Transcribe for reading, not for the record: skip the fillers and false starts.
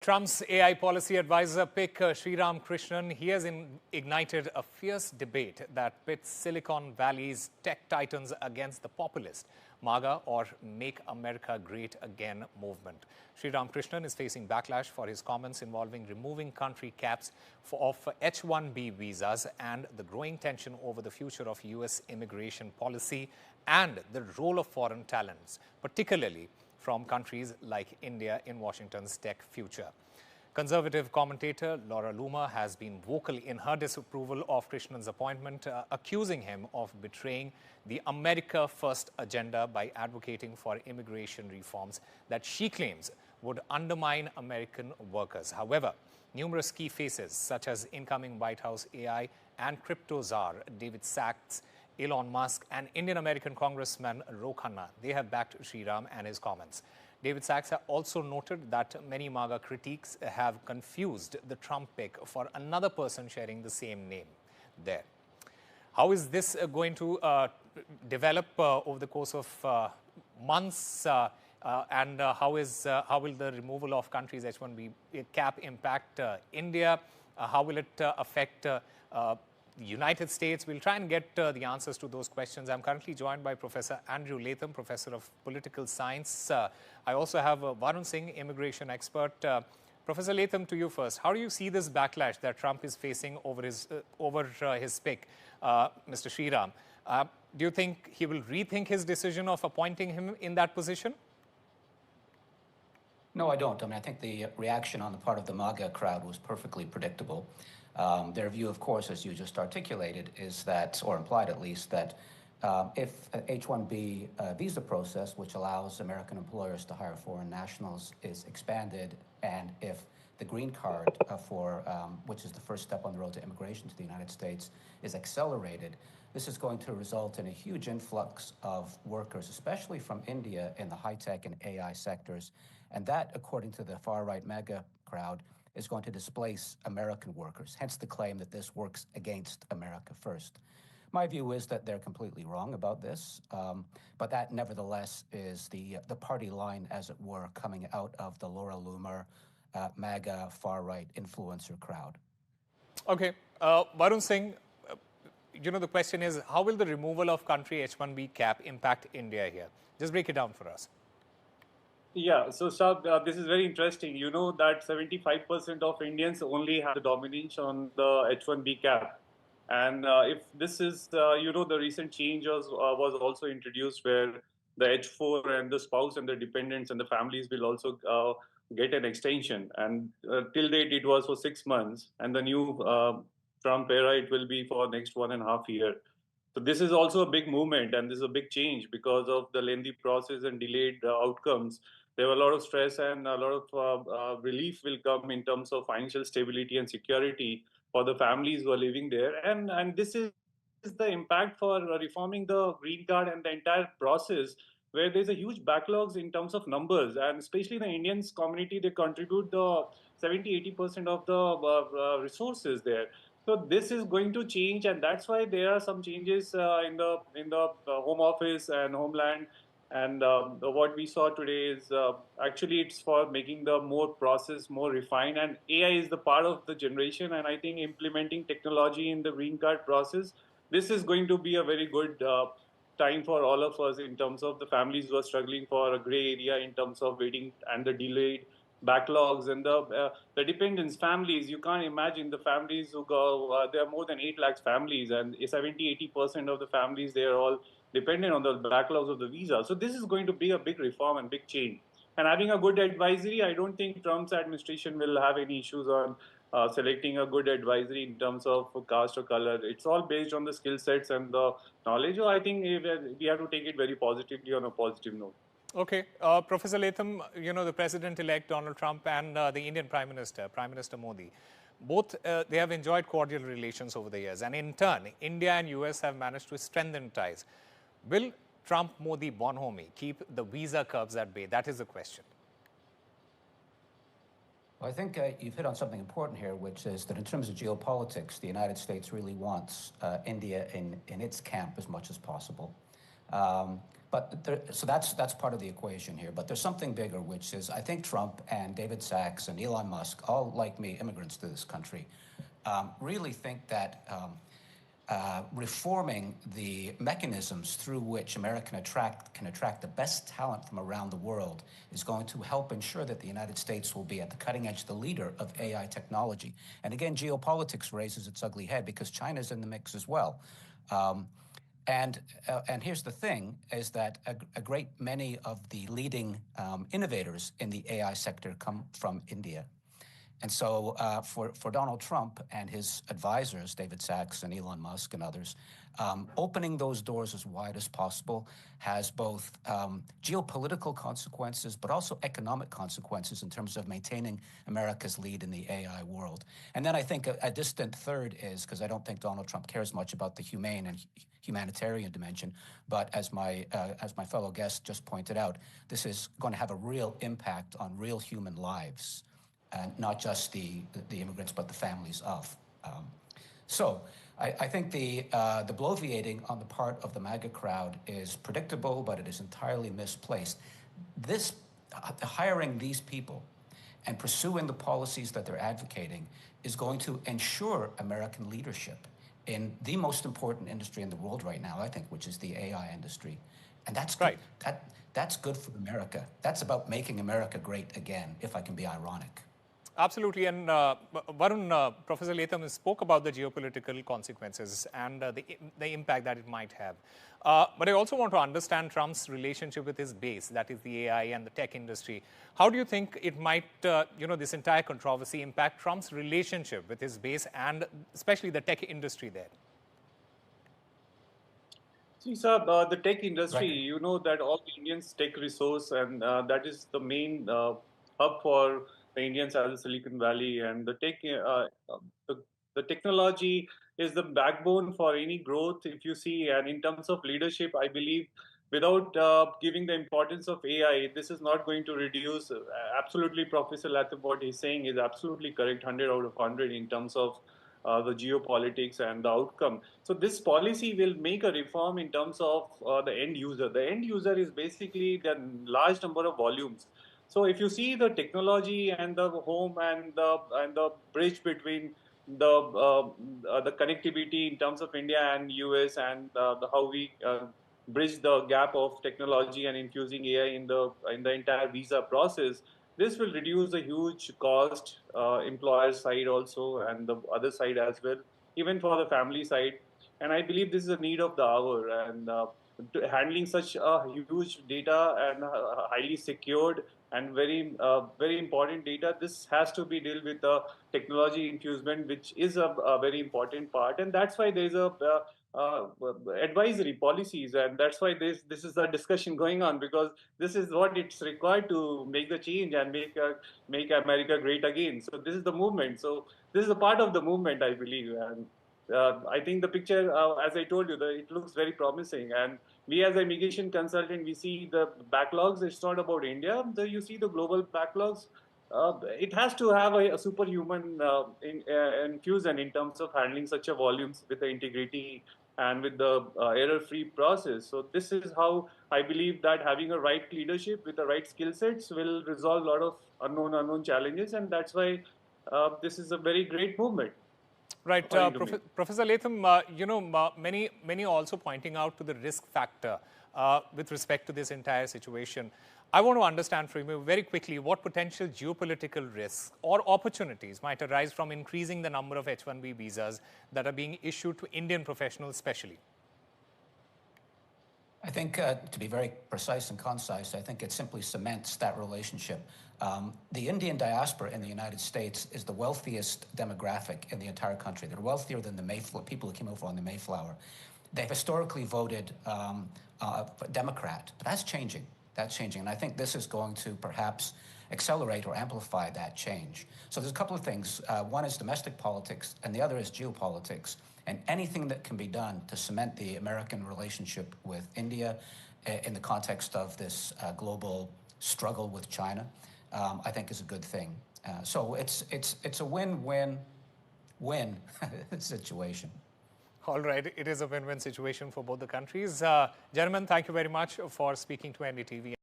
Trump's AI policy advisor pick Sriram Krishnan, he has ignited a fierce debate that pits Silicon Valley's tech titans against the populist MAGA or Make America Great Again movement. Sriram Krishnan is facing backlash for his comments involving removing country caps of H1B visas and the growing tension over the future of US immigration policy and the role of foreign talents, particularly from countries like India in Washington's tech future. Conservative commentator Laura Loomer has been vocal in her disapproval of Krishnan's appointment, accusing him of betraying the America First agenda by advocating for immigration reforms that she claims would undermine American workers. However, numerous key faces such as incoming White House AI and crypto czar David Sachs, Elon Musk and Indian-American Congressman Ro Khanna, they have backed Sriram and his comments. David Sachs also noted that many MAGA critiques have confused the Trump pick for another person sharing the same name there. How is this going to develop over the course of months and how will the removal of countries H1B cap impact India? How will it affect United States? We'll try and get the answers to those questions. I'm currently joined by Professor Andrew Latham, Professor of Political Science. I also have Varun Singh, immigration expert. Professor Latham, to you first. How do you see this backlash that Trump is facing over his pick, Mr. Sriram? Do you think he will rethink his decision of appointing him in that position? No, I don't. I mean, I think the reaction on the part of the MAGA crowd was perfectly predictable. Their view, of course, as you just articulated, is that, or implied at least, that if H-1B visa process, which allows American employers to hire foreign nationals, is expanded, and if the green card which is the first step on the road to immigration to the United States, is accelerated, this is going to result in a huge influx of workers, especially from India in the high-tech and AI sectors. And that, according to the far-right MAGA crowd, is going to displace American workers, hence the claim that this works against America first. My view is that they're completely wrong about this, but that nevertheless is the party line, as it were, coming out of the Laura Loomer, MAGA, far-right influencer crowd. Okay. Varun Singh, the question is, how will the removal of country H1B cap impact India here? Just break it down for us. Yeah, so Shaab, this is very interesting. You know that 75% of Indians only have the dominance on the H1B cap. And if this is, the recent change was also introduced where the H4 and the spouse and the dependents and the families will also get an extension. And till date, it was for 6 months. And the new Trump era, it will be for next 1.5 years. So this is also a big movement and this is a big change because of the lengthy process and delayed outcomes. There were a lot of stress and a lot of relief will come in terms of financial stability and security for the families who are living there. And this is the impact for reforming the green card and the entire process, where there's a huge backlogs in terms of numbers. And especially the Indians community, they contribute the 70–80% of the resources there. So this is going to change, and that's why there are some changes in the Home Office and Homeland. And what we saw today is actually it's for making the more process more refined, and AI is the part of the generation. And I think implementing technology in the green card process, this is going to be a very good time for all of us in terms of the families who are struggling for a gray area in terms of waiting and the delayed backlogs and the dependents families. You can't imagine the families who go, there are more than 8 lakh families, and 70–80% of the families, they are all dependent on the backlogs of the visa. So this is going to be a big reform and big change. And having a good advisory, I don't think Trump's administration will have any issues on selecting a good advisory in terms of caste or color. It's all based on the skill sets and the knowledge. So I think we have to take it very positively on a positive note. Okay. Professor Latham, the President-elect Donald Trump and the Indian Prime Minister Modi, both they have enjoyed cordial relations over the years. And in turn, India and US have managed to strengthen ties. Will Trump-Modi bonhomie keep the visa curbs at bay? That is the question. Well, I think you've hit on something important here, which is that in terms of geopolitics, the United States really wants India in its camp as much as possible. So that's part of the equation here. But there's something bigger, which is I think Trump and David Sachs and Elon Musk, all like me, immigrants to this country, really think that reforming the mechanisms through which America can attract the best talent from around the world is going to help ensure that the United States will be at the cutting edge, the leader of AI technology. And again, geopolitics raises its ugly head because China's in the mix as well. And here's the thing, is that a great many of the leading innovators in the AI sector come from India. And so for Donald Trump and his advisors, David Sachs and Elon Musk and others, opening those doors as wide as possible has both geopolitical consequences, but also economic consequences in terms of maintaining America's lead in the AI world. And then I think a distant third is, because I don't think Donald Trump cares much about the humane and humanitarian dimension, but as my fellow guest just pointed out, this is going to have a real impact on real human lives. And not just the immigrants, but the families of. So I think the bloviating on the part of the MAGA crowd is predictable, but it is entirely misplaced. Hiring these people and pursuing the policies that they're advocating is going to ensure American leadership in the most important industry in the world right now, I think, which is the AI industry. And that's good. Right. That's good for America. That's about making America great again, if I can be ironic. Absolutely. And Varun, Professor Latham spoke about the geopolitical consequences and the impact that it might have. But I also want to understand Trump's relationship with his base, that is the AI and the tech industry. How do you think it might, this entire controversy impact Trump's relationship with his base and especially the tech industry there? See, sir, the tech industry, you know that all Indians tech resource, and that is the main hub for the Indians as the Silicon Valley, and the technology is the backbone for any growth. If you see, and in terms of leadership, I believe without giving the importance of AI, this is not going to reduce. Absolutely, Professor Latham, what he's saying is absolutely correct, 100 out of 100 in terms of the geopolitics and the outcome. So this policy will make a reform in terms of the end user. The end user is basically the large number of volumes. So if you see the technology and the home and the bridge between the connectivity in terms of India and US and how we bridge the gap of technology and infusing AI in the entire visa process, this will reduce the huge cost, employer side also, and the other side as well, even for the family side. And I believe this is a need of the hour. And handling such a huge data and highly secured and very important data, this has to be dealt with the technology infusement, which is a very important part. And that's why there's a advisory policies, and that's why this is a discussion going on, because this is what it's required to make the change and make America great again. So this is the movement. So this is a part of the movement, I believe. And I think the picture, as I told you, it looks very promising. And we as an immigration consultant, we see the backlogs. It's not about India. You see the global backlogs. It has to have a superhuman infusion in terms of handling such a volumes with the integrity and with the error-free process. So this is how I believe that having a right leadership with the right skill sets will resolve a lot of unknown challenges. And that's why this is a very great movement. Right, Professor Latham, many also pointing out to the risk factor with respect to this entire situation. I want to understand from you very quickly what potential geopolitical risks or opportunities might arise from increasing the number of H1B visas that are being issued to Indian professionals especially. I think, to be very precise and concise, I think it simply cements that relationship. The Indian diaspora in the United States is the wealthiest demographic in the entire country. They're wealthier than the people who came over on the Mayflower. They've historically voted Democrat, but that's changing. That's changing, and I think this is going to perhaps accelerate or amplify that change. So there's a couple of things. One is domestic politics, and the other is geopolitics. And anything that can be done to cement the American relationship with India in the context of this global struggle with China, I think is a good thing. So it's a win-win-win situation. All right, it is a win-win situation for both the countries. Gentlemen, thank you very much for speaking to NDTV.